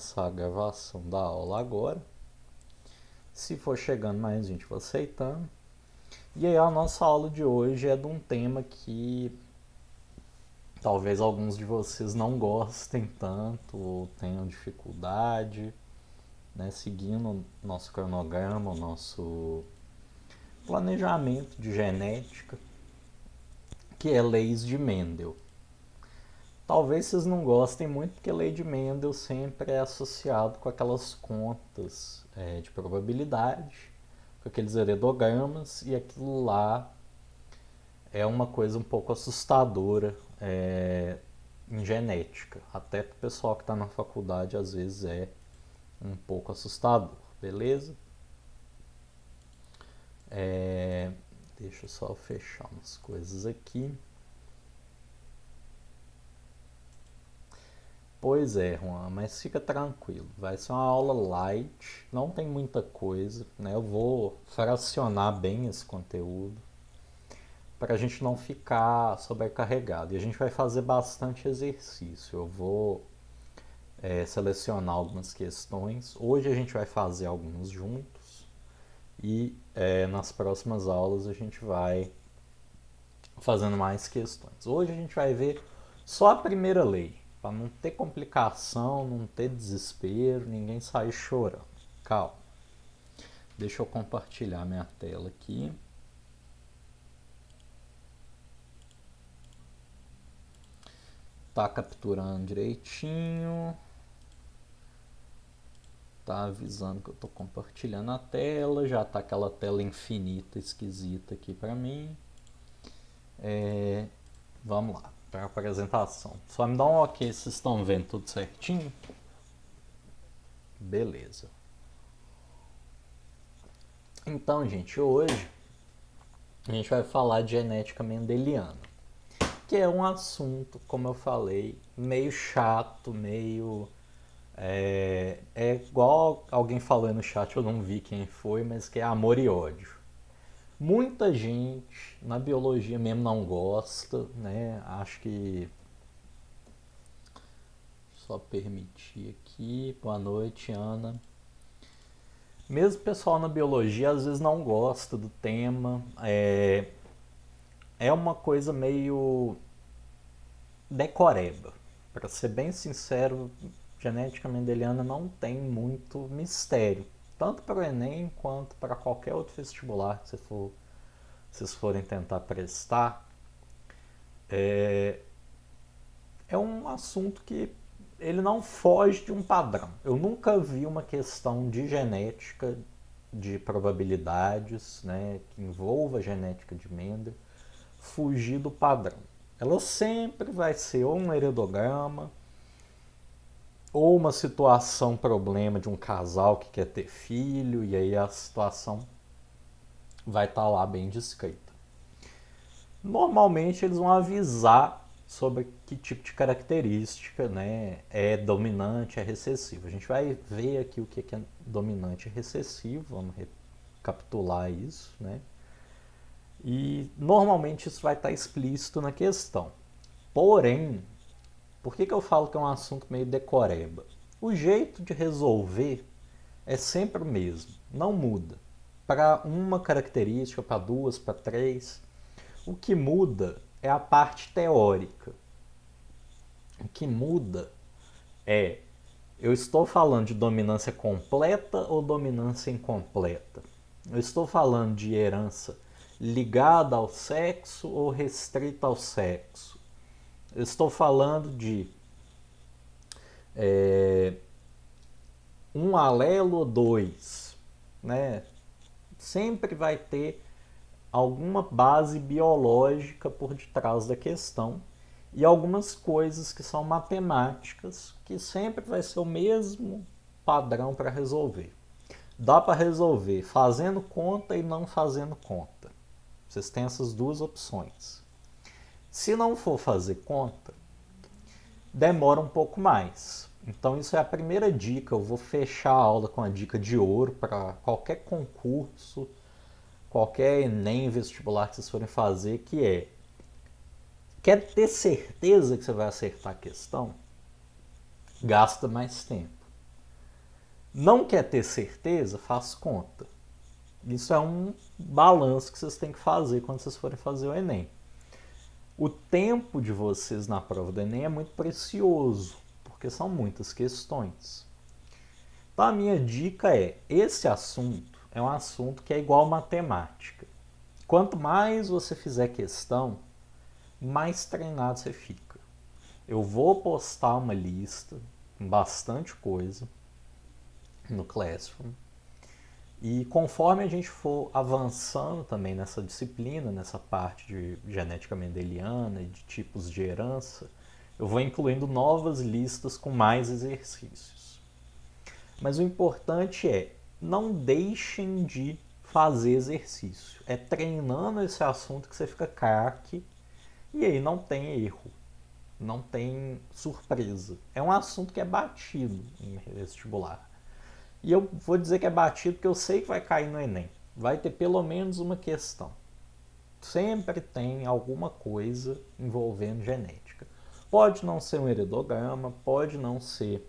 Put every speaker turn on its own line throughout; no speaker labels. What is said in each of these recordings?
começar a gravação da aula agora. Se for chegando mais gente, vou aceitando. E aí a nossa aula de hoje é de um tema que talvez alguns de vocês não gostem tanto ou tenham dificuldade, né, seguindo o nosso cronograma, o nosso planejamento de genética, que é leis de Mendel. Talvez vocês não gostem muito porque a lei de Mendel sempre é associado com aquelas contas de probabilidade, com aqueles heredogramas, e aquilo lá é uma coisa um pouco assustadora em genética. Até para o pessoal que está na faculdade às vezes é um pouco assustador, beleza? Deixa eu só fechar umas coisas aqui. Pois é, Juan, mas fica tranquilo. Vai ser uma aula light, não tem muita coisa, né? Eu vou fracionar bem esse conteúdo para a gente não ficar sobrecarregado. E a gente vai fazer bastante exercício. Eu vou selecionar algumas questões. Hoje a gente vai fazer alguns juntos e nas próximas aulas a gente vai fazendo mais questões. Hoje a gente vai ver só a primeira lei, para não ter complicação, não ter desespero, ninguém sair chorando. Calma. Deixa eu compartilhar minha tela aqui. Tá capturando direitinho. Tá avisando que eu tô compartilhando a tela. Já tá aquela tela infinita esquisita aqui para mim. Vamos lá, para a apresentação. Só me dá um ok se vocês estão vendo tudo certinho. Beleza. Então, gente, hoje a gente vai falar de genética mendeliana, que é um assunto, como eu falei, meio chato, meio... É igual alguém falou no chat, eu não vi quem foi, mas que é amor e ódio. Muita gente na biologia mesmo não gosta, né? Acho que... Só permitir aqui. Boa noite, Ana. Mesmo o pessoal na biologia às vezes não gosta do tema. É uma coisa meio decoreba. Para ser bem sincero, genética mendeliana não tem muito mistério. Tanto para o Enem quanto para qualquer outro vestibular que vocês forem tentar prestar. É um assunto que ele não foge de um padrão. Eu nunca vi uma questão de genética, de probabilidades, né, que envolva a genética de Mendel, fugir do padrão. Ela sempre vai ser ou um heredograma, ou uma situação, problema de um casal que quer ter filho, e aí a situação vai estar lá bem descrita. Normalmente eles vão avisar sobre que tipo de característica, né, é dominante, é recessivo. A gente vai ver aqui o que é dominante e recessivo, vamos recapitular isso, né? E normalmente isso vai estar explícito na questão. Porém, por que eu falo que é um assunto meio decoreba? O jeito de resolver é sempre o mesmo, não muda. Para uma característica, para duas, para três. O que muda é a parte teórica. O que muda é, eu estou falando de dominância completa ou dominância incompleta? Eu estou falando de herança ligada ao sexo ou restrita ao sexo? Eu estou falando de um alelo ou dois, né? Sempre vai ter alguma base biológica por detrás da questão e algumas coisas que são matemáticas, que sempre vai ser o mesmo padrão para resolver. Dá para resolver fazendo conta e não fazendo conta. Vocês têm essas duas opções. Se não for fazer conta, demora um pouco mais. Então isso é a primeira dica. Eu vou fechar a aula com a dica de ouro para qualquer concurso, qualquer Enem vestibular que vocês forem fazer, que é: quer ter certeza que você vai acertar a questão? Gasta mais tempo. Não quer ter certeza? Faz conta. Isso é um balanço que vocês têm que fazer quando vocês forem fazer o Enem. O tempo de vocês na prova do Enem é muito precioso, porque são muitas questões. Então a minha dica é, esse assunto é um assunto que é igual matemática. Quanto mais você fizer questão, mais treinado você fica. Eu vou postar uma lista com bastante coisa no Classroom. E conforme a gente for avançando também nessa disciplina, nessa parte de genética mendeliana e de tipos de herança, eu vou incluindo novas listas com mais exercícios. Mas o importante é, não deixem de fazer exercício. É treinando esse assunto que você fica craque e aí não tem erro, não tem surpresa. É um assunto que é batido em vestibular. E eu vou dizer que é batido porque eu sei que vai cair no Enem. Vai ter pelo menos uma questão. Sempre tem alguma coisa envolvendo genética. Pode não ser um heredograma, pode não ser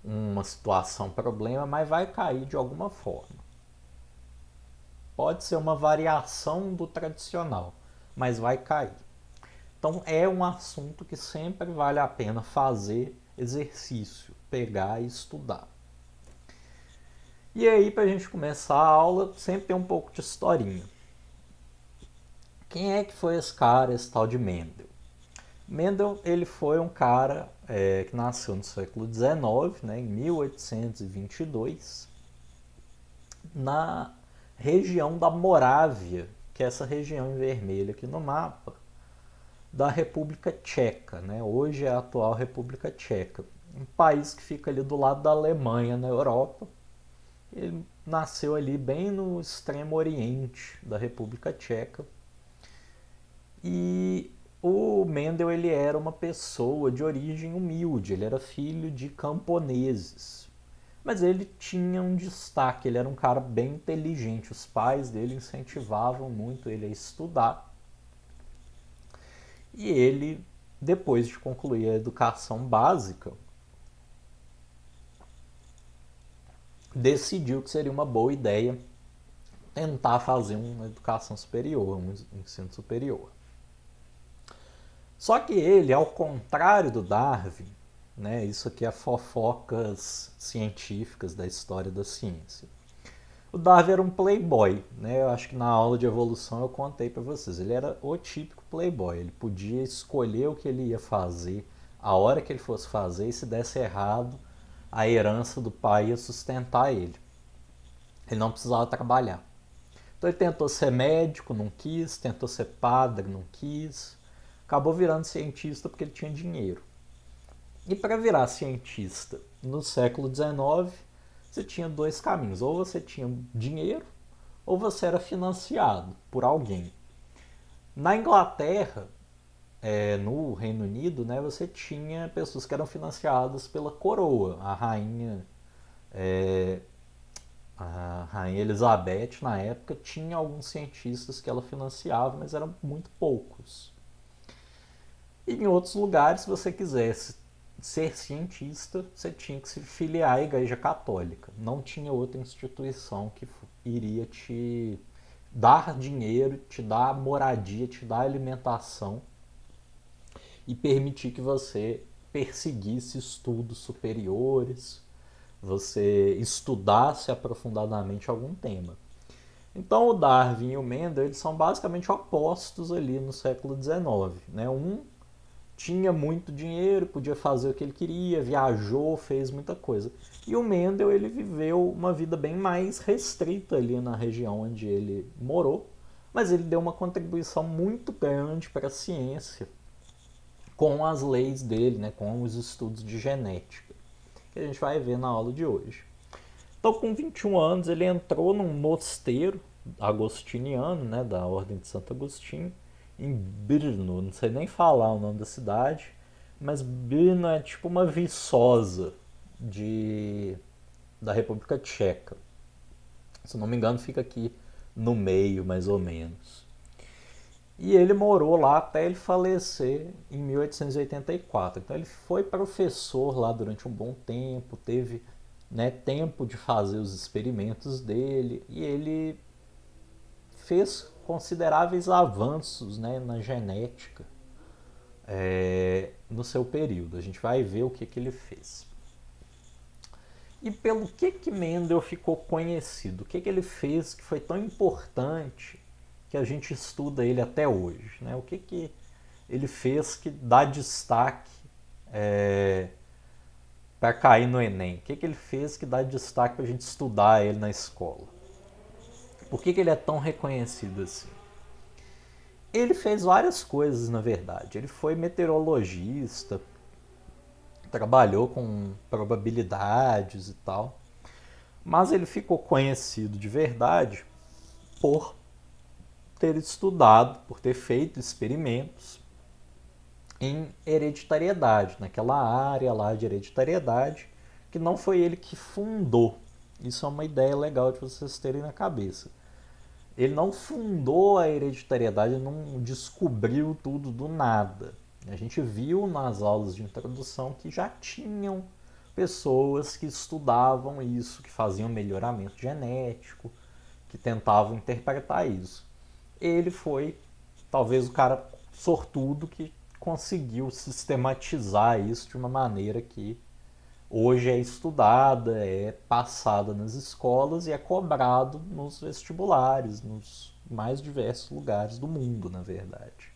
uma situação problema, mas vai cair de alguma forma. Pode ser uma variação do tradicional, mas vai cair. Então é um assunto que sempre vale a pena fazer exercício, pegar e estudar. E aí, para a gente começar a aula, sempre tem um pouco de historinha. Quem é que foi esse cara, esse tal de Mendel? Mendel, ele foi um cara que nasceu no século XIX, né, em 1822, na região da Morávia, que é essa região em vermelho aqui no mapa, da República Tcheca, né? Hoje é a atual República Tcheca. Um país que fica ali do lado da Alemanha, na Europa. Ele nasceu ali bem no extremo oriente da República Tcheca. E o Mendel, ele era uma pessoa de origem humilde, ele era filho de camponeses. Mas ele tinha um destaque, ele era um cara bem inteligente. Os pais dele incentivavam muito ele a estudar. E ele, depois de concluir a educação básica, decidiu que seria uma boa ideia tentar fazer uma educação superior, um ensino superior. Só que ele, ao contrário do Darwin, né, isso aqui é fofocas científicas da história da ciência. O Darwin era um playboy, né? Eu acho que na aula de evolução eu contei para vocês. Ele era o típico playboy. Ele podia escolher o que ele ia fazer, a hora que ele fosse fazer, e se desse errado, a herança do pai ia sustentar ele. Ele não precisava trabalhar. Então ele tentou ser médico, não quis, tentou ser padre, não quis. Acabou virando cientista porque ele tinha dinheiro. E para virar cientista no século XIX, você tinha dois caminhos. Ou você tinha dinheiro, ou você era financiado por alguém. Na Inglaterra, no Reino Unido, né, você tinha pessoas que eram financiadas pela coroa. A rainha Elizabeth, na época, tinha alguns cientistas que ela financiava, mas eram muito poucos. E em outros lugares, se você quisesse ser cientista, você tinha que se filiar à Igreja Católica. Não tinha outra instituição que iria te dar dinheiro, te dar moradia, te dar alimentação e permitir que você perseguisse estudos superiores, você estudasse aprofundadamente algum tema. Então o Darwin e o Mendel, eles são basicamente opostos ali no século XIX. Né? Um tinha muito dinheiro, podia fazer o que ele queria, viajou, fez muita coisa. E o Mendel, ele viveu uma vida bem mais restrita ali na região onde ele morou, mas ele deu uma contribuição muito grande para a ciência com as leis dele, né, com os estudos de genética, que a gente vai ver na aula de hoje. Então, com 21 anos, ele entrou num mosteiro agostiniano, né, da Ordem de Santo Agostinho, em Brno, não sei nem falar o nome da cidade, mas Brno é tipo uma viçosa da República Tcheca. Se não me engano, fica aqui no meio, mais ou menos. E ele morou lá até ele falecer em 1884. Então ele foi professor lá durante um bom tempo, teve, né, tempo de fazer os experimentos dele e ele fez consideráveis avanços, né, na genética no seu período. A gente vai ver o que ele fez. E pelo que Mendel ficou conhecido? O que ele fez que foi tão importante que a gente estuda ele até hoje? Né? O que ele fez que dá destaque para cair no Enem? O que ele fez que dá destaque para a gente estudar ele na escola? Por que ele é tão reconhecido assim? Ele fez várias coisas, na verdade. Ele foi meteorologista, trabalhou com probabilidades e tal. Mas ele ficou conhecido de verdade por ter estudado, por ter feito experimentos em hereditariedade, naquela área lá de hereditariedade, que não foi ele que fundou. Isso é uma ideia legal de vocês terem na cabeça. Ele não fundou a hereditariedade, ele não descobriu tudo do nada. A gente viu nas aulas de introdução que já tinham pessoas que estudavam isso, que faziam melhoramento genético, que tentavam interpretar isso. Ele foi talvez o cara sortudo que conseguiu sistematizar isso de uma maneira que hoje é estudada, é passada nas escolas e é cobrado nos vestibulares, nos mais diversos lugares do mundo, na verdade.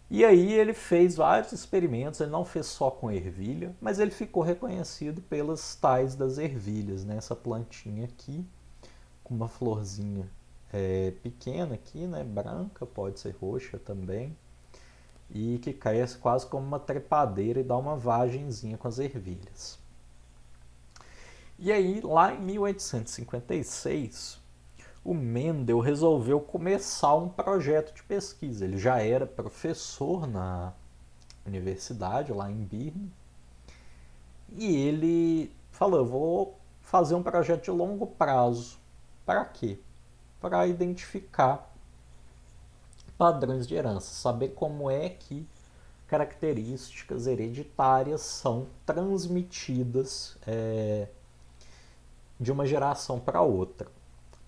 E aí ele fez vários experimentos, ele não fez só com ervilha, mas ele ficou reconhecido pelas tais das ervilhas, né? Essa plantinha aqui, com uma florzinha pequena aqui, né? Branca, pode ser roxa também, e que cresce quase como uma trepadeira e dá uma vagenzinha com as ervilhas. E aí, lá em 1856, o Mendel resolveu começar um projeto de pesquisa. Ele já era professor na universidade, lá em Birna, e ele falou: eu vou fazer um projeto de longo prazo. Para quê? Para identificar padrões de herança, saber como é que características hereditárias são transmitidas de uma geração para outra.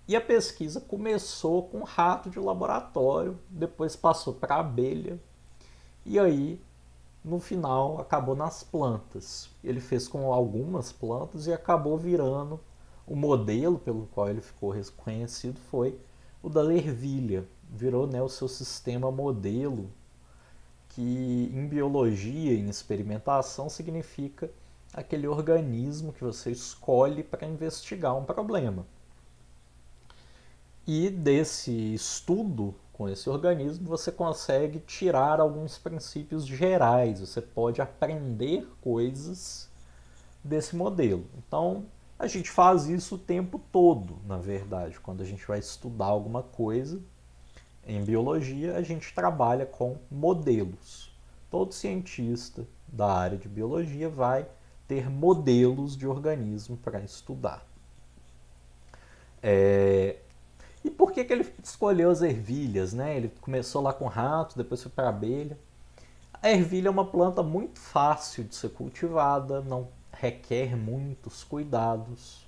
E a pesquisa começou com rato de laboratório, depois passou para abelha e aí no final acabou nas plantas. Ele fez com algumas plantas e acabou virando o modelo pelo qual ele ficou reconhecido foi o da ervilha. Virou, né, o seu sistema modelo, que em biologia, em experimentação, significa aquele organismo que você escolhe para investigar um problema. E desse estudo com esse organismo você consegue tirar alguns princípios gerais, você pode aprender coisas desse modelo. Então a gente faz isso o tempo todo, na verdade, quando a gente vai estudar alguma coisa em biologia, a gente trabalha com modelos. Todo cientista da área de biologia vai ter modelos de organismo para estudar. E por que ele escolheu as ervilhas? Né? Ele começou lá com rato, depois foi para abelha. A ervilha é uma planta muito fácil de ser cultivada, não requer muitos cuidados.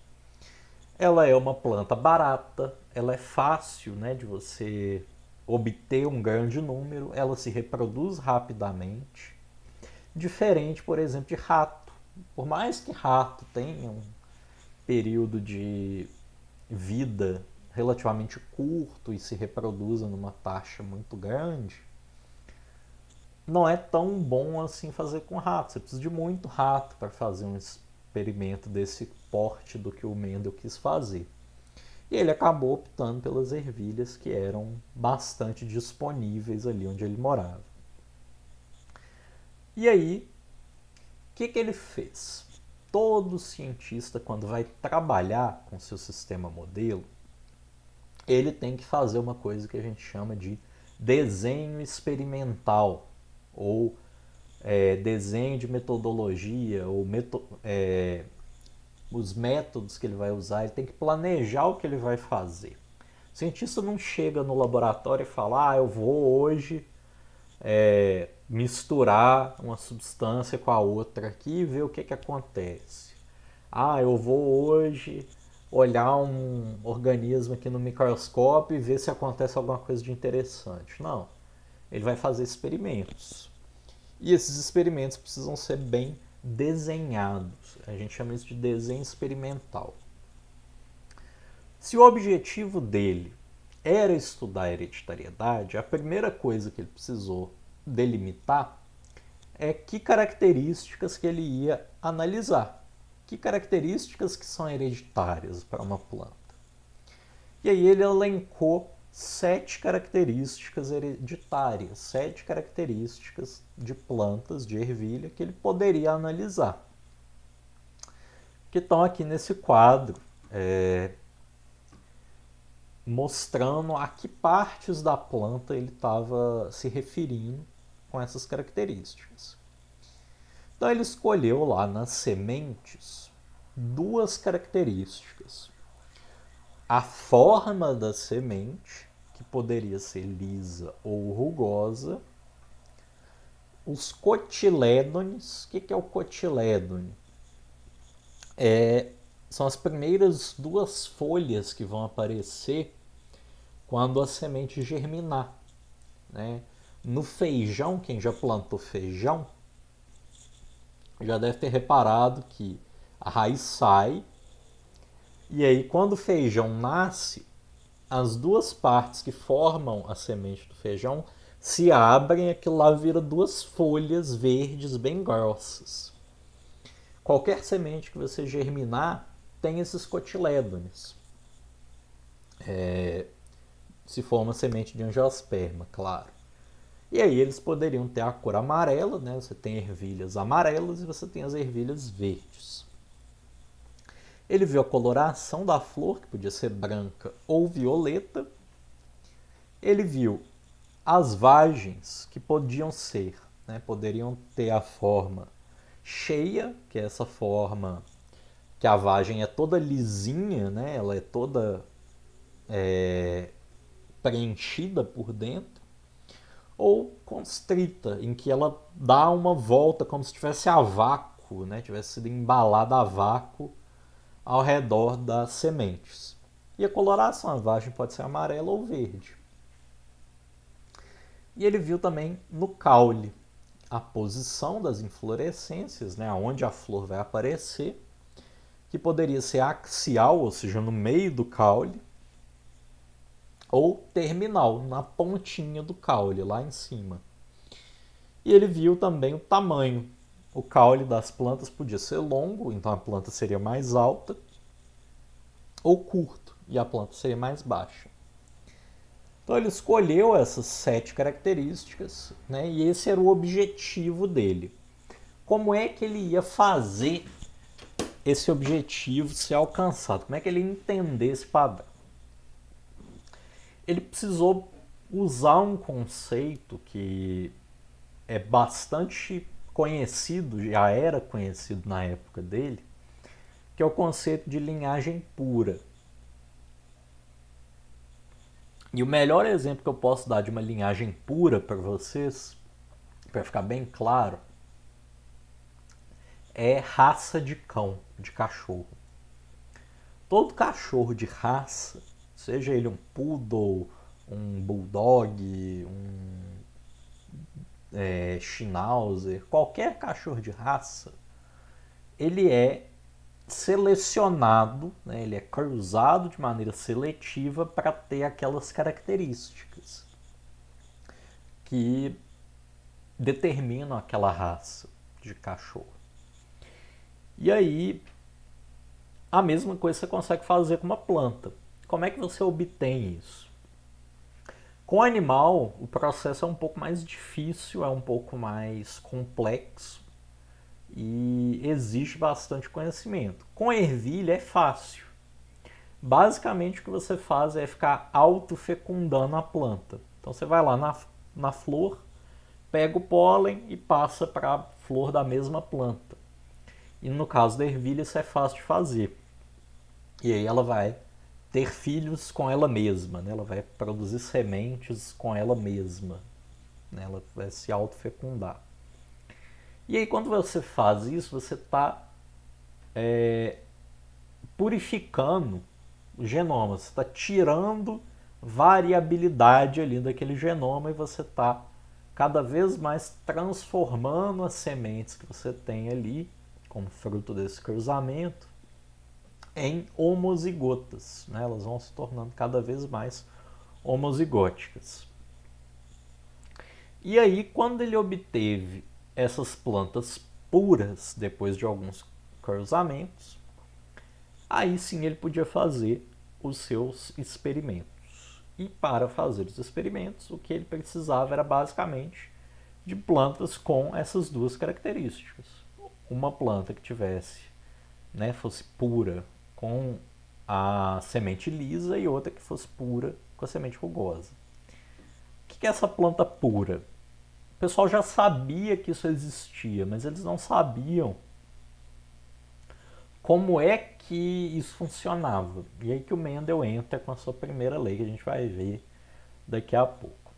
Ela é uma planta barata, ela é fácil, né, de você obter um grande número, ela se reproduz rapidamente, diferente, por exemplo, de rato. Por mais que rato tenha um período de vida relativamente curto e se reproduza numa taxa muito grande, não é tão bom assim fazer com rato. Você precisa de muito rato para fazer um experimento desse porte do que o Mendel quis fazer. E ele acabou optando pelas ervilhas que eram bastante disponíveis ali onde ele morava. E aí, o que ele fez? Todo cientista, quando vai trabalhar com seu sistema modelo, ele tem que fazer uma coisa que a gente chama de desenho experimental, ou desenho de metodologia, ou os métodos que ele vai usar. Ele tem que planejar o que ele vai fazer. O cientista não chega no laboratório e fala, eu vou hoje misturar uma substância com a outra aqui e ver o que acontece. Eu vou hoje olhar um organismo aqui no microscópio e ver se acontece alguma coisa de interessante. Não. Ele vai fazer experimentos. E esses experimentos precisam ser bem desenhados. A gente chama isso de desenho experimental. Se o objetivo dele era estudar a hereditariedade, a primeira coisa que ele precisou delimitar é que características que ele ia analisar. Que características que são hereditárias para uma planta. E aí ele elencou 7 características hereditárias, 7 características de plantas de ervilha que ele poderia analisar. Que estão aqui nesse quadro, mostrando a que partes da planta ele estava se referindo com essas características. Então ele escolheu lá nas sementes 2 características. A forma da semente, que poderia ser lisa ou rugosa. Os cotilédones. O que é o cotilédone? São as primeiras 2 folhas que vão aparecer quando a semente germinar. Né? No feijão, quem já plantou feijão, já deve ter reparado que a raiz sai, e aí quando o feijão nasce, as 2 partes que formam a semente do feijão se abrem e aquilo lá vira 2 folhas verdes bem grossas. Qualquer semente que você germinar tem esses cotilédones. Se for uma semente de angiosperma, claro. E aí eles poderiam ter a cor amarela, né? Você tem ervilhas amarelas e você tem as ervilhas verdes. Ele viu a coloração da flor, que podia ser branca ou violeta. Ele viu as vagens, que podiam ser, poderiam ter a forma cheia, que é essa forma que a vagem é toda lisinha, né? Ela é toda preenchida por dentro, ou constrita, em que ela dá uma volta como se tivesse a vácuo, tivesse sido embalada a vácuo ao redor das sementes. E a coloração, a vagem pode ser amarela ou verde. E ele viu também no caule a posição das inflorescências, onde a flor vai aparecer, que poderia ser axial, ou seja, no meio do caule, ou terminal, na pontinha do caule, lá em cima. E ele viu também o tamanho. O caule das plantas podia ser longo, então a planta seria mais alta, ou curto, e a planta seria mais baixa. Então ele escolheu essas 7 características, e esse era o objetivo dele. Como é que ele ia fazer esse objetivo ser alcançado? Como é que ele ia entender esse padrão? Ele precisou usar um conceito que é bastante conhecido, já era conhecido na época dele, que é o conceito de linhagem pura. E o melhor exemplo que eu posso dar de uma linhagem pura para vocês, para ficar bem claro, é raça de cão, de cachorro. Todo cachorro de raça, seja ele um poodle, um bulldog, um schnauzer, qualquer cachorro de raça, ele é selecionado, ele é cruzado de maneira seletiva para ter aquelas características que determinam aquela raça de cachorro. E aí, a mesma coisa você consegue fazer com uma planta. Como é que você obtém isso? Com o animal, o processo é um pouco mais difícil, é um pouco mais complexo e exige bastante conhecimento. Com a ervilha é fácil. Basicamente o que você faz é ficar autofecundando a planta. Então você vai lá na flor, pega o pólen e passa para a flor da mesma planta. E no caso da ervilha isso é fácil de fazer. E aí ela vai ter filhos com ela mesma, né? Ela vai produzir sementes com ela mesma, né? Ela vai se autofecundar. E aí quando você faz isso, você está purificando o genoma, você está tirando variabilidade ali daquele genoma e você está cada vez mais transformando as sementes que você tem ali, como fruto desse cruzamento, em homozigotas, né? Elas vão se tornando cada vez mais homozigóticas. E aí, quando ele obteve essas plantas puras, depois de alguns cruzamentos, aí sim ele podia fazer os seus experimentos. E para fazer os experimentos, o que ele precisava era basicamente de plantas com essas duas características. Uma planta que tivesse, né, fosse pura com a semente lisa e outra que fosse pura com a semente rugosa. O que é essa planta pura? O pessoal já sabia que isso existia, mas eles não sabiam como é que isso funcionava. E aí que o Mendel entra com a sua primeira lei, que a gente vai ver daqui a pouco.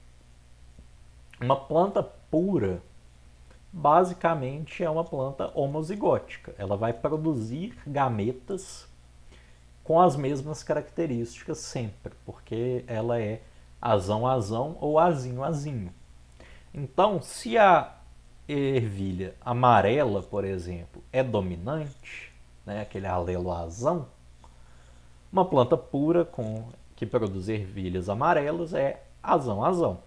Uma planta pura, basicamente, é uma planta homozigótica. Ela vai produzir gametas com as mesmas características sempre, porque ela é azão-azão ou azinho-azinho. Então, se a ervilha amarela, por exemplo, é dominante, né, aquele alelo azão, uma planta pura que produz ervilhas amarelas é azão-azão.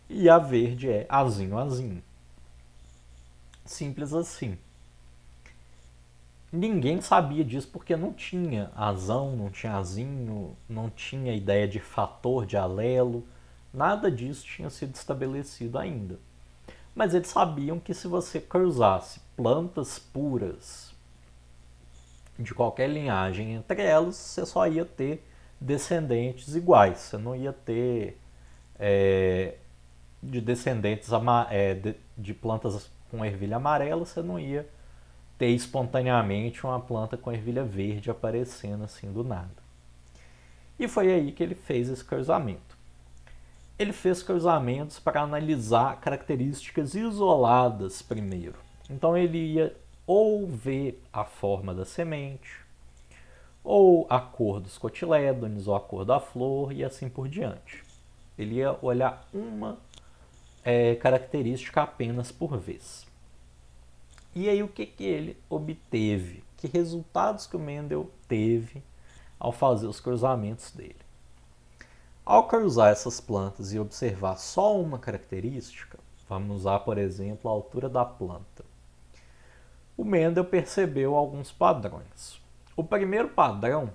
E a verde é azinho-azinho. Simples assim. Ninguém sabia disso porque não tinha azão, não tinha azinho, não tinha ideia de fator de alelo, nada disso tinha sido estabelecido ainda. Mas eles sabiam que se você cruzasse plantas puras de qualquer linhagem entre elas, você só ia ter descendentes iguais. Você não ia ter de descendentes de plantas com ervilha amarela, você não ia ter espontaneamente uma planta com ervilha verde aparecendo assim do nada. E foi aí que ele fez esse cruzamento. Ele fez cruzamentos para analisar características isoladas primeiro. Então ele ia ou ver a forma da semente, ou a cor dos cotilédones, ou a cor da flor, e assim por diante. Ele ia olhar uma característica apenas por vez. E aí o que ele obteve? Que resultados que o Mendel teve ao fazer os cruzamentos dele? Ao cruzar essas plantas e observar só uma característica, vamos usar, por exemplo, a altura da planta, o Mendel percebeu alguns padrões. O primeiro padrão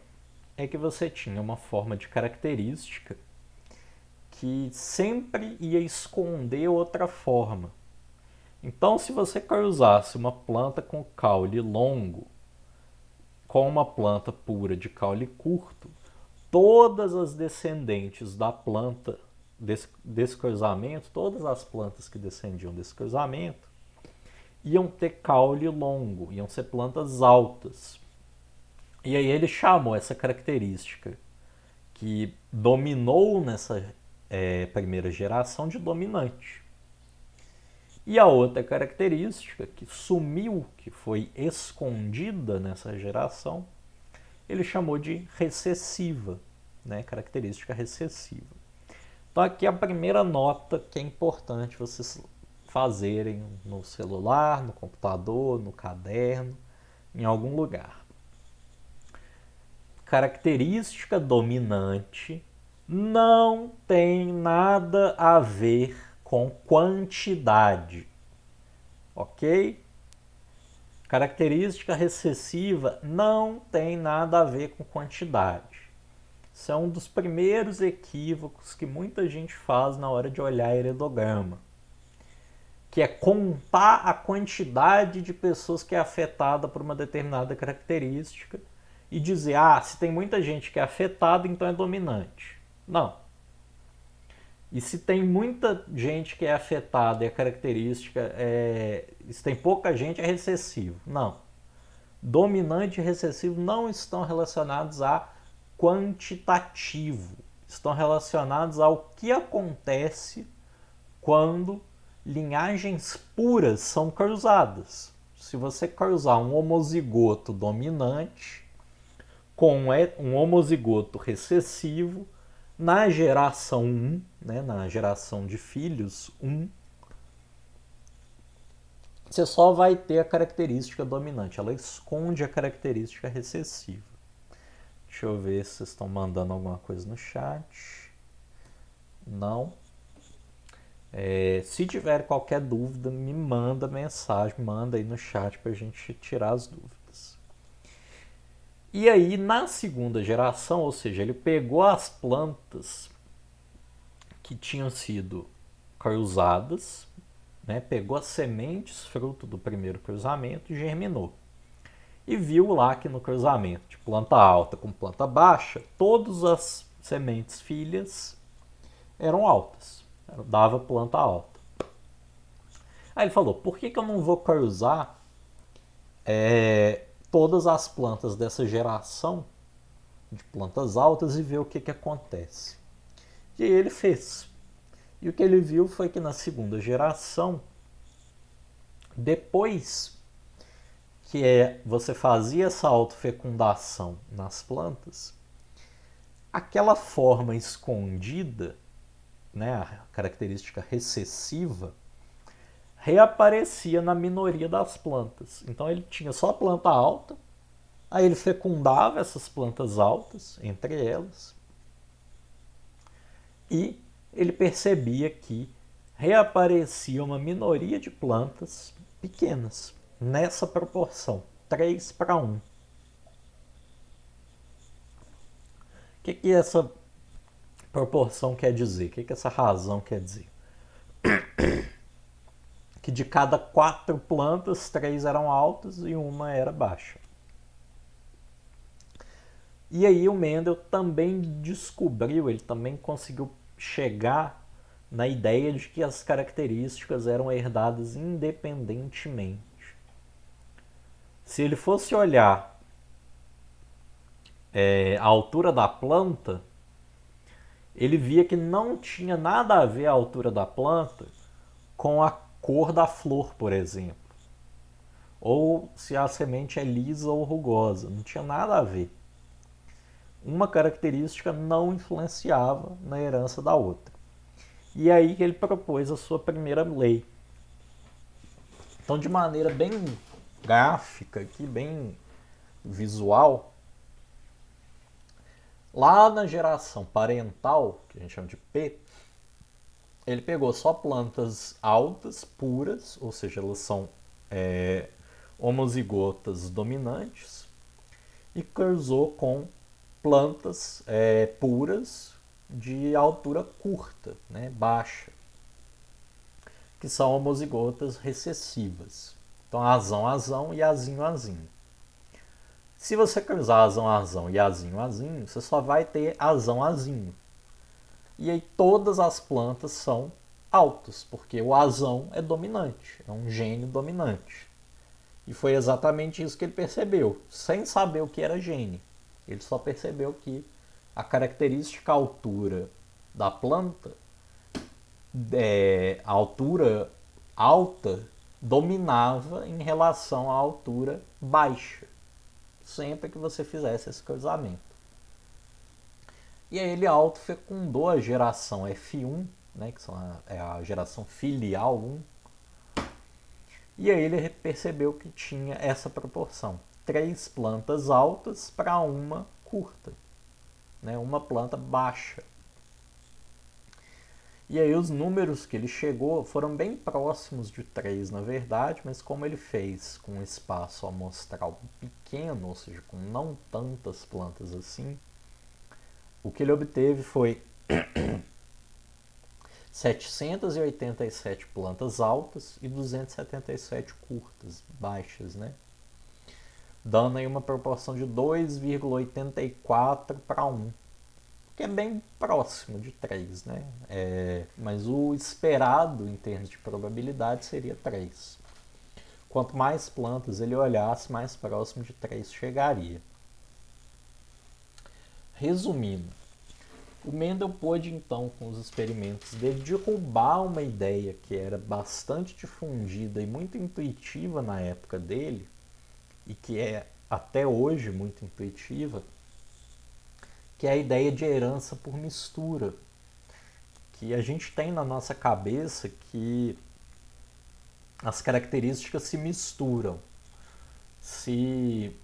é que você tinha uma forma de característica que sempre ia esconder outra forma. Então, se você cruzasse uma planta com caule longo com uma planta pura de caule curto, todas as descendentes da planta desse cruzamento, todas as plantas que descendiam desse cruzamento, iam ter caule longo, iam ser plantas altas. E aí ele chamou essa característica que dominou nessa primeira geração de dominante. E a outra característica que sumiu, que foi escondida nessa geração, ele chamou de recessiva, né? Característica recessiva. Então aqui a primeira nota que é importante vocês fazerem no celular, no computador, no caderno, em algum lugar. Característica dominante não tem nada a ver com quantidade, ok? Característica recessiva não tem nada a ver com quantidade. Isso é um dos primeiros equívocos que muita gente faz na hora de olhar heredograma, que é contar a quantidade de pessoas que é afetada por uma determinada característica e dizer, se tem muita gente que é afetada, então é dominante. Não. E se tem muita gente que é afetada e a característica se tem pouca gente, é recessivo. Não. Dominante e recessivo não estão relacionados a quantitativo. Estão relacionados ao que acontece quando linhagens puras são cruzadas. Se você cruzar um homozigoto dominante com um homozigoto recessivo, na geração 1, né, na geração de filhos 1, você só vai ter a característica dominante, ela esconde a característica recessiva. Deixa eu ver se vocês estão mandando alguma coisa no chat. Não. Se tiver qualquer dúvida, me manda mensagem, manda aí no chat para a gente tirar as dúvidas. E aí, na segunda geração, ou seja, ele pegou as plantas que tinham sido cruzadas, né, pegou as sementes, fruto do primeiro cruzamento, e germinou. E viu lá que no cruzamento de planta alta com planta baixa, todas as sementes filhas eram altas, dava planta alta. Aí ele falou, por que eu não vou cruzar todas as plantas dessa geração de plantas altas e ver o que acontece? E aí ele fez. E o que ele viu foi que na segunda geração, depois que você fazia essa autofecundação nas plantas, aquela forma escondida, né, a característica recessiva, reaparecia na minoria das plantas. Então ele tinha só planta alta, aí ele fecundava essas plantas altas, entre elas, e ele percebia que reaparecia uma minoria de plantas pequenas, nessa proporção, 3:1. O que essa proporção quer dizer? O que essa razão quer dizer? Que de cada 4 plantas, 3 eram altas e uma era baixa. E aí o Mendel também descobriu, ele também conseguiu chegar na ideia de que as características eram herdadas independentemente. Se ele fosse olhar a altura da planta, ele via que não tinha nada a ver a altura da planta com a cor da flor, por exemplo. Ou se a semente é lisa ou rugosa. Não tinha nada a ver. Uma característica não influenciava na herança da outra. E aí que ele propôs a sua primeira lei. Então, de maneira bem gráfica, aqui, bem visual, lá na geração parental, que a gente chama de P, ele pegou só plantas altas, puras, ou seja, elas são homozigotas dominantes, e cruzou com plantas puras de altura curta, né, baixa, que são homozigotas recessivas. Então, azão e azinho. Se você cruzar azão e azinho, você só vai ter azinho. E aí todas as plantas são altas, porque o azão é dominante, é um gene dominante. E foi exatamente isso que ele percebeu, sem saber o que era gene. Ele só percebeu que a característica altura da planta, a altura alta, dominava em relação à altura baixa, sempre que você fizesse esse cruzamento. E aí ele autofecundou a geração F1, né, que é a geração filial 1. E aí ele percebeu que tinha essa proporção. 3 plantas altas para uma curta, né, uma planta baixa. E aí os números que ele chegou foram bem próximos de 3, na verdade, mas como ele fez com um espaço amostral pequeno, ou seja, com não tantas plantas assim, o que ele obteve foi 787 plantas altas e 277 curtas, baixas, né? Dando aí uma proporção de 2,84:1, que é bem próximo de 3, né? Mas o esperado em termos de probabilidade seria 3. Quanto mais plantas ele olhasse, mais próximo de 3 chegaria. Resumindo, o Mendel pôde então, com os experimentos dele, derrubar uma ideia que era bastante difundida e muito intuitiva na época dele, e que é até hoje muito intuitiva, que é a ideia de herança por mistura, que a gente tem na nossa cabeça que as características se misturam. Se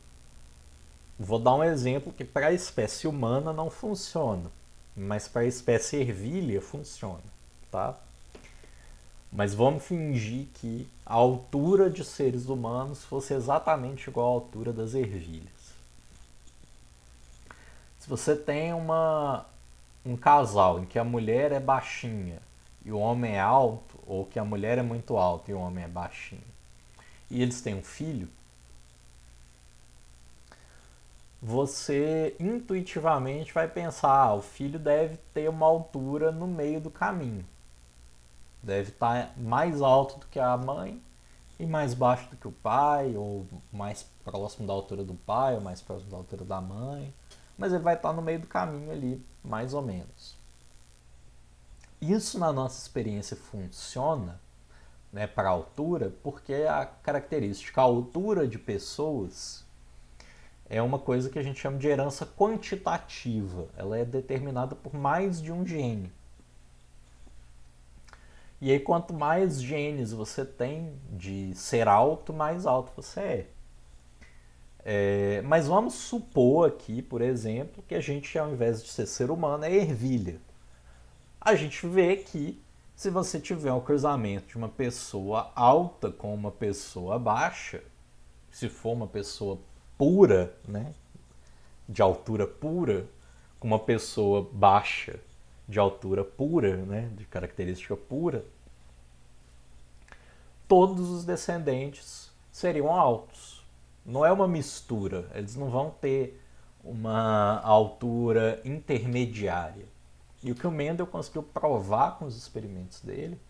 Vou dar um exemplo que para a espécie humana não funciona, mas para a espécie ervilha funciona, tá? Mas vamos fingir que a altura de seres humanos fosse exatamente igual à altura das ervilhas. Se você tem um casal em que a mulher é baixinha e o homem é alto, ou que a mulher é muito alta e o homem é baixinho, e eles têm um filho, você intuitivamente vai pensar, o filho deve ter uma altura no meio do caminho. Deve estar mais alto do que a mãe e mais baixo do que o pai, ou mais próximo da altura do pai, ou mais próximo da altura da mãe. Mas ele vai estar no meio do caminho ali, mais ou menos. Isso na nossa experiência funciona, né, para a altura, porque a característica, a altura de pessoas é uma coisa que a gente chama de herança quantitativa. Ela é determinada por mais de um gene. E aí, quanto mais genes você tem de ser alto, mais alto você é. Mas vamos supor aqui, por exemplo, que a gente, ao invés de ser humano, é ervilha. A gente vê que se você tiver um cruzamento de uma pessoa alta com uma pessoa baixa, se for uma pessoa pura, né, de altura pura, com uma pessoa baixa de altura pura, né, de característica pura, todos os descendentes seriam altos. Não é uma mistura, eles não vão ter uma altura intermediária. E o que o Mendel conseguiu provar com os experimentos dele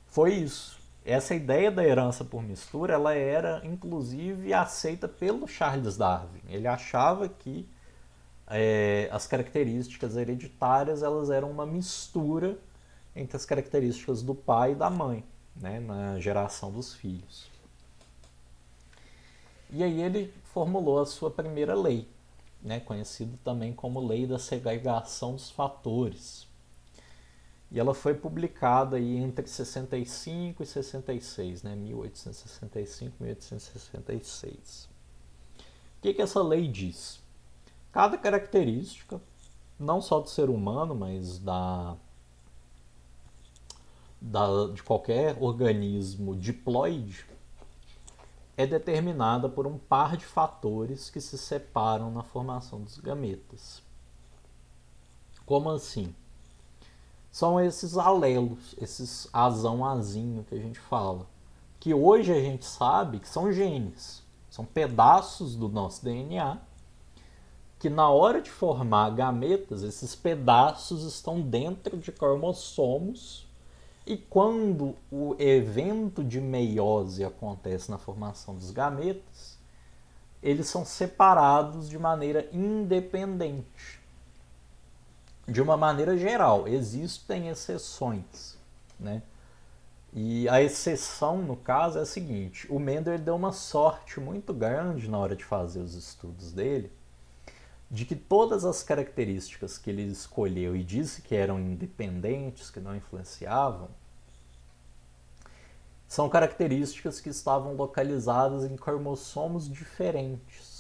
foi isso. Essa ideia da herança por mistura, ela era inclusive aceita pelo Charles Darwin. Ele achava que as características hereditárias elas eram uma mistura entre as características do pai e da mãe, né, na geração dos filhos. E aí ele formulou a sua primeira lei, né, conhecida também como Lei da Segregação dos Fatores. E ela foi publicada aí entre 65 e 66, né, 1865 e 1866. O que essa lei diz? Cada característica, não só do ser humano, mas de qualquer organismo diploide, é determinada por um par de fatores que se separam na formação dos gametas. Como assim? São esses alelos, esses azão-azinho que a gente fala, que hoje a gente sabe que são genes, são pedaços do nosso DNA, que na hora de formar gametas, esses pedaços estão dentro de cromossomos, e quando o evento de meiose acontece na formação dos gametas, eles são separados de maneira independente. De uma maneira geral, existem exceções, né? E a exceção, no caso, é a seguinte: o Mendel deu uma sorte muito grande na hora de fazer os estudos dele, de que todas as características que ele escolheu e disse que eram independentes, que não influenciavam, são características que estavam localizadas em cromossomos diferentes.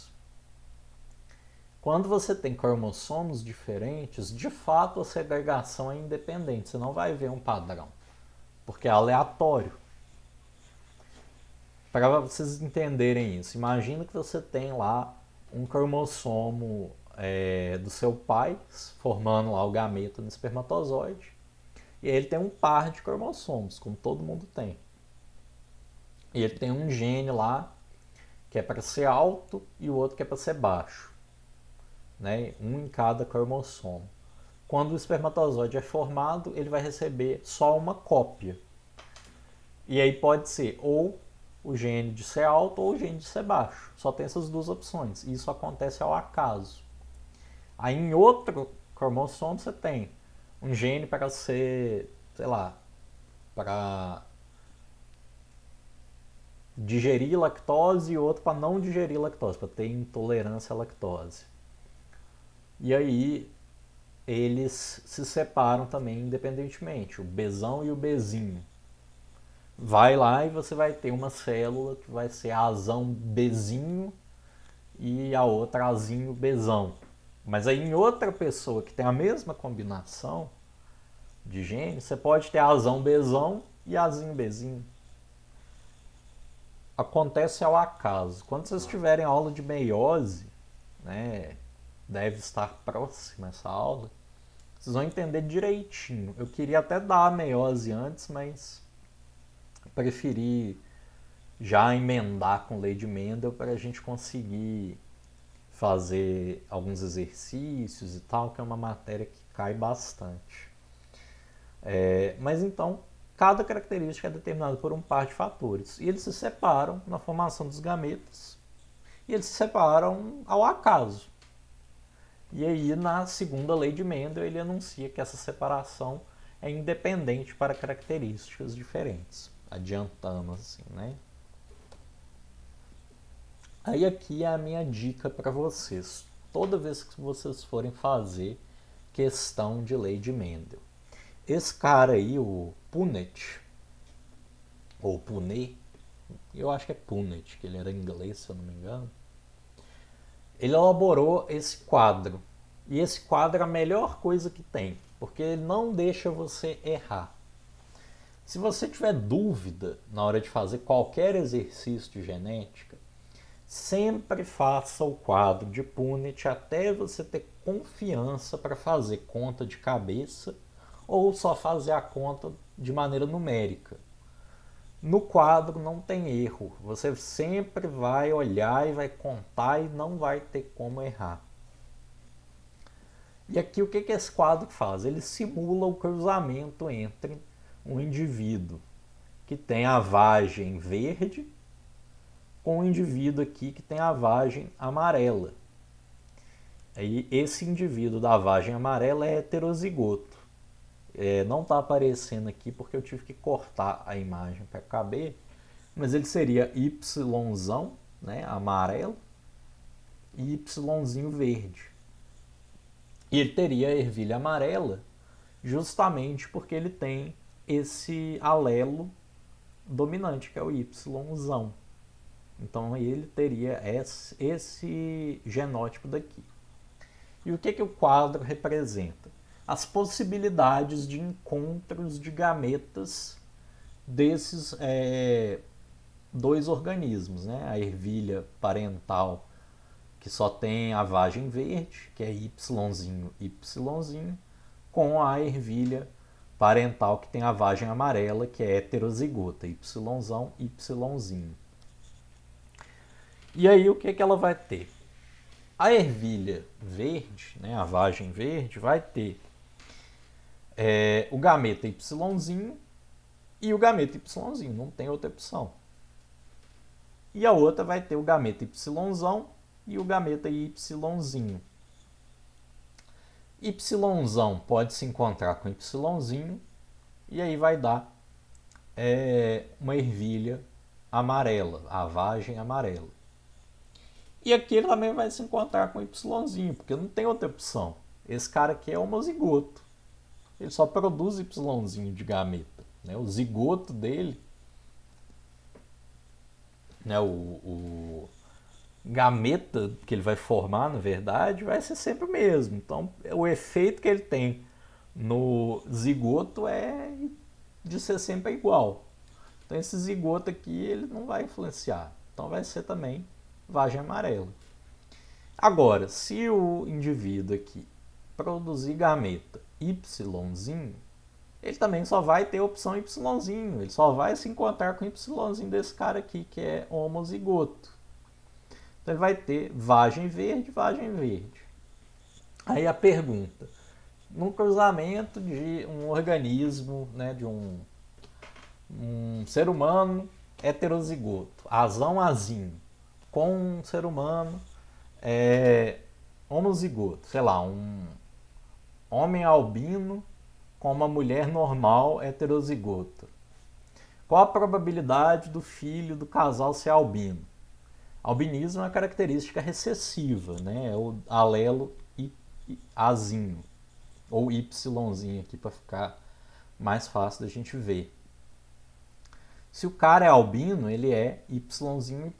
Quando você tem cromossomos diferentes, de fato a segregação é independente, você não vai ver um padrão, porque é aleatório. Para vocês entenderem isso, imagina que você tem lá um cromossomo do seu pai, formando lá o gameta no espermatozoide, e ele tem um par de cromossomos, como todo mundo tem. E ele tem um gene lá que é para ser alto e o outro que é para ser baixo, né? Um em cada cromossomo. Quando o espermatozoide é formado, ele vai receber só uma cópia. E aí pode ser ou o gene de ser alto ou o gene de ser baixo. Só tem essas duas opções. E isso acontece ao acaso. Aí em outro cromossomo você tem um gene para ser, sei lá, para digerir lactose e outro para não digerir lactose, para ter intolerância à lactose. E aí eles se separam também independentemente, o Bzão e o Bzinho. Vai lá e você vai ter uma célula que vai ser Azão Bzinho e a outra Azinho Bzão. Mas aí em outra pessoa que tem a mesma combinação de genes, você pode ter Azão Bzão e Azinho Bzinho. Acontece ao acaso. Quando vocês tiverem aula de meiose, né, deve estar próxima essa aula, vocês vão entender direitinho. Eu queria até dar a meiose antes, mas preferi já emendar com lei de Mendel para a gente conseguir fazer alguns exercícios e tal, que é uma matéria que cai bastante. Mas então, cada característica é determinada por um par de fatores. E eles se separam na formação dos gametas. E eles se separam ao acaso. E aí, na segunda lei de Mendel, ele anuncia que essa separação é independente para características diferentes. Adiantando assim, né? Aí aqui é a minha dica para vocês. Toda vez que vocês forem fazer questão de lei de Mendel. Esse cara aí, o Punnett, ou Punnett, eu acho que é Punnett, que ele era inglês, se eu não me engano. Ele elaborou esse quadro. E esse quadro é a melhor coisa que tem, porque ele não deixa você errar. Se você tiver dúvida na hora de fazer qualquer exercício de genética, sempre faça o quadro de Punnett até você ter confiança para fazer conta de cabeça ou só fazer a conta de maneira numérica. No quadro não tem erro, você sempre vai olhar e vai contar e não vai ter como errar. E aqui o que esse quadro faz? Ele simula o cruzamento entre um indivíduo que tem a vagem verde com um indivíduo aqui que tem a vagem amarela. Aí esse indivíduo da vagem amarela é heterozigoto. Não está aparecendo aqui porque eu tive que cortar a imagem para caber, mas ele seria Yzão, né, amarelo, e Yzinho verde. E ele teria a ervilha amarela justamente porque ele tem esse alelo dominante, que é o Yzão. Então ele teria esse genótipo daqui. E o que o quadro representa? As possibilidades de encontros de gametas desses dois organismos, né? A ervilha parental, que só tem a vagem verde, que é Yzinho, com a ervilha parental, que tem a vagem amarela, que é heterozigota, Yzão, Yzinho. E aí o que ela vai ter? A ervilha verde, né, a vagem verde, vai ter o gameta Yzinho e o gameta Yzinho, não tem outra opção. E a outra vai ter o gameta Yzão e o gameta Yzinho. Yzão pode se encontrar com Yzinho e aí vai dar uma ervilha amarela, a vagem amarela. E aqui ele também vai se encontrar com Yzinho, porque não tem outra opção. Esse cara aqui é homozigoto. Ele só produz Yzinho de gameta. Né? O zigoto dele, né, o gameta que ele vai formar, na verdade, vai ser sempre o mesmo. Então, o efeito que ele tem no zigoto é de ser sempre igual. Então, esse zigoto aqui ele não vai influenciar. Então, vai ser também vagem amarela. Agora, se o indivíduo aqui produzir gameta Yzinho, ele também só vai ter a opção Yzinho. Ele só vai se encontrar com Yzinho desse cara aqui, que é homozigoto. Então ele vai ter vagem verde, vagem verde. Aí a pergunta: num cruzamento de um organismo, né, de um ser humano heterozigoto, azão azinho, com um ser humano homozigoto, sei lá, um homem albino com uma mulher normal heterozigota. Qual a probabilidade do filho do casal ser albino? Albinismo é uma característica recessiva, né? É o alelo Azinho, ou Yzinho aqui para ficar mais fácil da gente ver. Se o cara é albino, ele é Yzinho,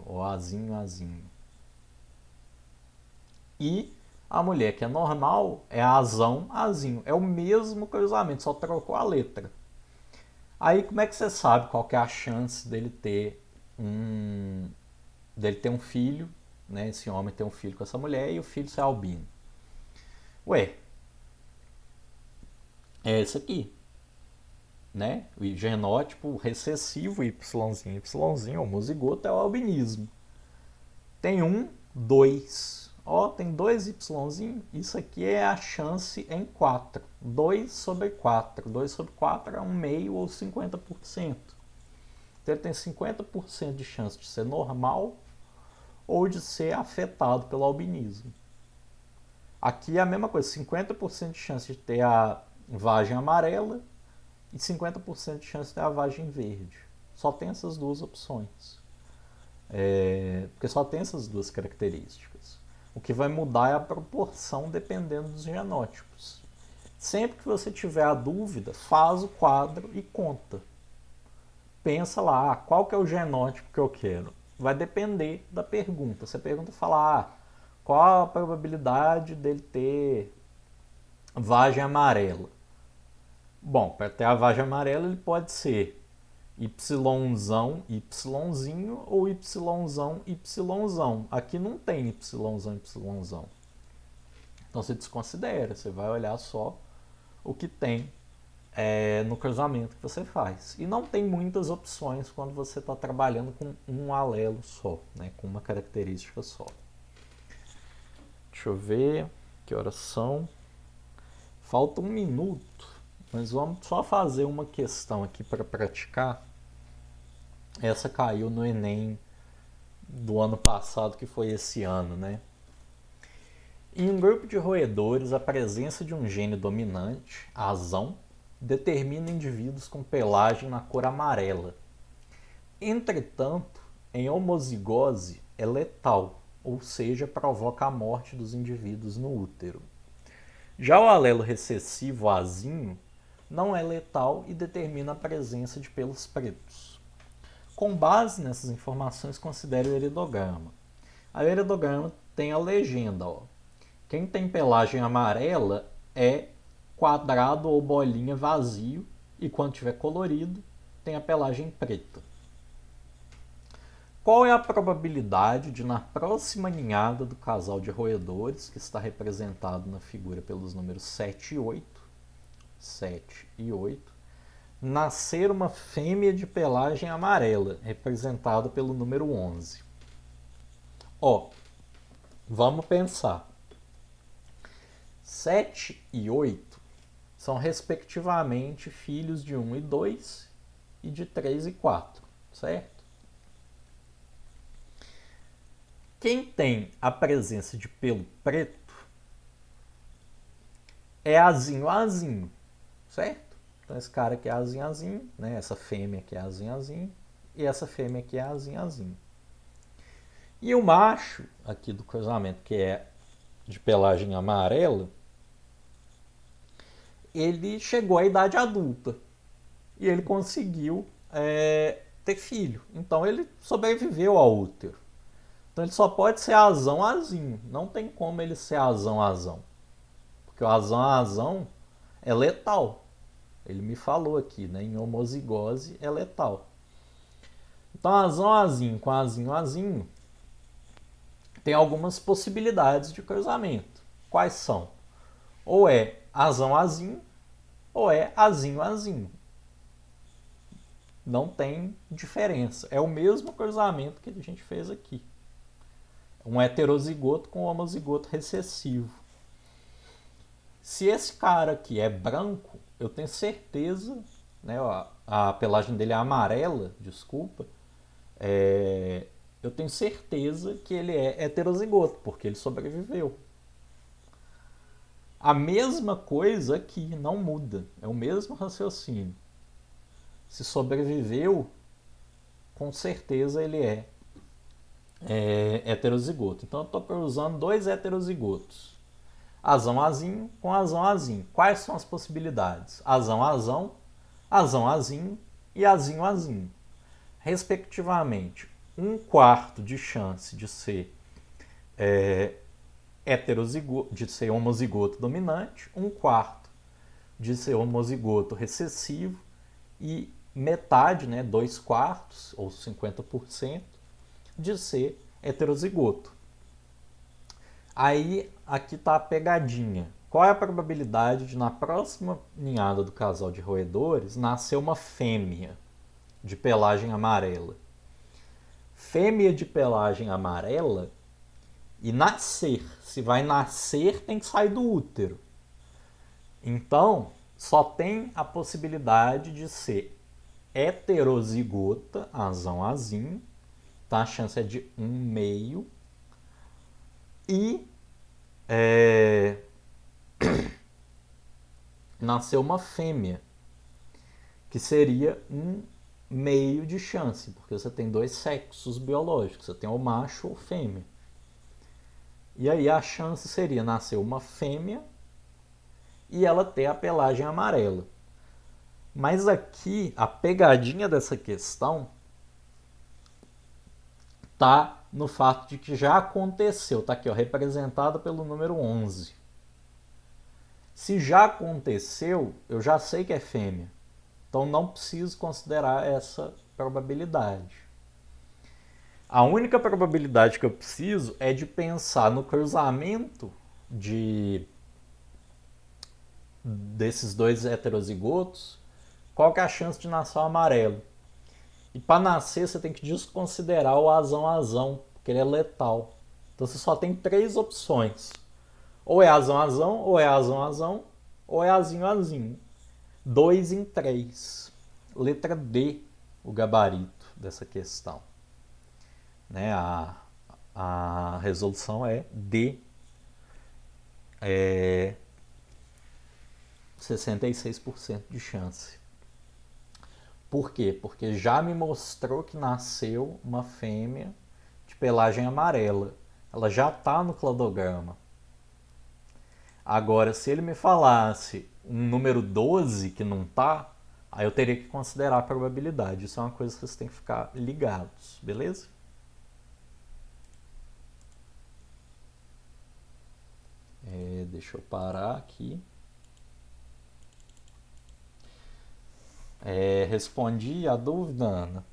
ou Azinho. E a mulher que é normal é Azinho. É o mesmo cruzamento, só trocou a letra. Aí como é que você sabe qual que é a chance dele ter um filho, né? Esse homem ter um filho com essa mulher e o filho ser albino? Ué, é esse aqui, né? O genótipo recessivo Yzinho, homozigoto é o albinismo. Tem 2. Ó, tem 2 Yzinho. Isso aqui é a chance em 4. 2 sobre 4. 2 sobre 4 é 1/2 ou 50%. Então ele tem 50% de chance de ser normal ou de ser afetado pelo albinismo. Aqui é a mesma coisa, 50% de chance de ter a vagem amarela e 50% de chance de ter a vagem verde. Só tem essas duas opções. Porque só tem essas duas características. O que vai mudar é a proporção dependendo dos genótipos. Sempre que você tiver a dúvida, faz o quadro e conta. Pensa lá, qual que é o genótipo que eu quero? Vai depender da pergunta. Se a pergunta falar, qual a probabilidade dele ter vagem amarela? Bom, para ter a vagem amarela ele pode ser Yzão, Yzinho ou Yzão, Yzão. Aqui não tem Yzão. Então você desconsidera, você vai olhar só o que tem no cruzamento que você faz. E não tem muitas opções quando você está trabalhando com um alelo só, né, com uma característica só. Deixa eu ver que horas são. Falta 1 minuto, mas vamos só fazer uma questão aqui para praticar. Essa caiu no Enem do ano passado, que foi esse ano, né? Em um grupo de roedores, a presença de um gene dominante, azão, determina indivíduos com pelagem na cor amarela. Entretanto, em homozigose é letal, ou seja, provoca a morte dos indivíduos no útero. Já o alelo recessivo azinho não é letal e determina a presença de pelos pretos. Com base nessas informações, considere o heredograma. A heredograma tem a legenda, ó. Quem tem pelagem amarela é quadrado ou bolinha vazio, e quando tiver colorido, tem a pelagem preta. Qual é a probabilidade de, na próxima ninhada do casal de roedores, que está representado na figura pelos números 7 e 8, nascer uma fêmea de pelagem amarela, representada pelo número 11? Ó, vamos pensar. 7 e 8 são respectivamente filhos de 1 e 2 e de 3 e 4, certo? Quem tem a presença de pelo preto é azinho, certo? Então esse cara aqui é azinho, né? Essa fêmea aqui é azinho e essa fêmea aqui é azinho. E o macho aqui do cruzamento, que é de pelagem amarela, ele chegou à idade adulta e ele conseguiu ter filho. Então ele sobreviveu ao útero. Então ele só pode ser azinho. Não tem como ele ser azão. Porque o azão é letal. Ele me falou aqui, né? Em homozigose é letal. Então azinho com azinho tem algumas possibilidades de cruzamento. Quais são? Ou é azinho ou é azinho. Não tem diferença. É o mesmo cruzamento que a gente fez aqui. Um heterozigoto com um homozigoto recessivo. Se esse cara aqui é branco, eu tenho certeza, né, a pelagem dele é amarela, desculpa, eu tenho certeza que ele é heterozigoto, porque ele sobreviveu. A mesma coisa aqui, não muda. É o mesmo raciocínio. Se sobreviveu, com certeza ele é heterozigoto. Então eu estou usando dois heterozigotos. Azão azinho com azão azinho. Quais são as possibilidades? Azão azão, azão azinho e azinho azinho. Respectivamente, 1/4 de chance de ser de ser homozigoto dominante, 1/4 de ser homozigoto recessivo e metade, né, 2/4 ou 50% de ser heterozigoto. Aí aqui está a pegadinha. Qual é a probabilidade de na próxima ninhada do casal de roedores nascer uma fêmea de pelagem amarela? Fêmea de pelagem amarela e nascer. Se vai nascer, tem que sair do útero. Então, só tem a possibilidade de ser heterozigota, azão azinho, tá? A chance é de 1/2. E nascer uma fêmea, que seria 1/2 de chance, porque você tem dois sexos biológicos, você tem o macho ou fêmea. E aí a chance seria nascer uma fêmea e ela ter a pelagem amarela. Mas aqui, a pegadinha dessa questão tá no fato de que já aconteceu, tá aqui, ó, representado pelo número 11. Se já aconteceu, eu já sei que é fêmea. Então não preciso considerar essa probabilidade. A única probabilidade que eu preciso é de pensar no cruzamento desses dois heterozigotos, qual que é a chance de nascer o amarelo. E para nascer você tem que desconsiderar o azão-azão, porque ele é letal. Então você só tem 3 opções. Ou é azão-azão, ou é azão-azão, ou é azinho-azinho. 2 em 3. Letra D, o gabarito dessa questão. Né? A resolução é D. 66% de chance. Por quê? Porque já me mostrou que nasceu uma fêmea de pelagem amarela. Ela já está no cladograma. Agora, se ele me falasse um número 12 que não tá, aí eu teria que considerar a probabilidade. Isso é uma coisa que vocês têm que ficar ligados, beleza? Deixa eu parar aqui. Respondi a dúvida, Ana?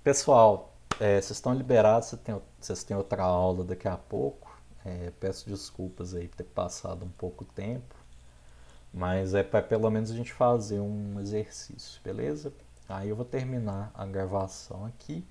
Pessoal, vocês estão liberados, vocês têm outra aula daqui a pouco. Peço desculpas aí por ter passado um pouco tempo, mas é para pelo menos a gente fazer um exercício, beleza? Aí eu vou terminar a gravação aqui